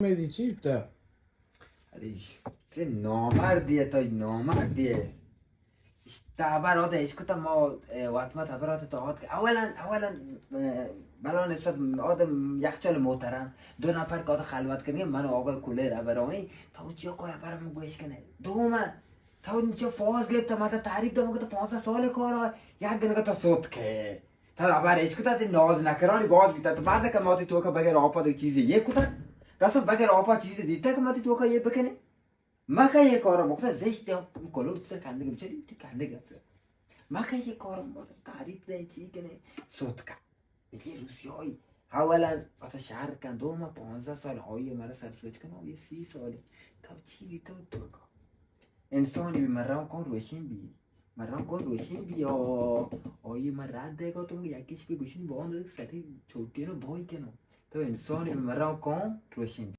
Medicita. ते नॉमर्दी तो नॉमर्दी استعبر هذا إيش كنت ما وقت ما تعبر هذا أولا بلان نسبت آدم یخچال محترم دو نفر که خلوت کنیم من و آقای کولر برای تا چیا کار برام گوش کنه دوما تا چه فاز گرفت ما تعریف دادم که 15 سال کار یک گنگه تا صوت که تا برای ایش کتا ناز نکرانی باز بیتا تو بعد که ما تو که بغیر آپا دو چیزی یک کتا دست بغیر آپا چیزی دیتا که ما تو که یه بکنه ما که یه کارو بکنه زشت کلور سر کنده که بچری تو کنده گفت ما که یه کارو تعریف ده چی کنه صوت که یه روسیایی اولا آتا شهر کن دوما 15 سال هایی مرا سرسوچ کنه یه 30 ساله تا چی بی تو که انسانی مرام کن روشین بی مرام کن روشین بی آیه من رد دیگه تو یکیش بگوشین با آن سری چوتی رو بای کنم تو انسانی مرام کن روشین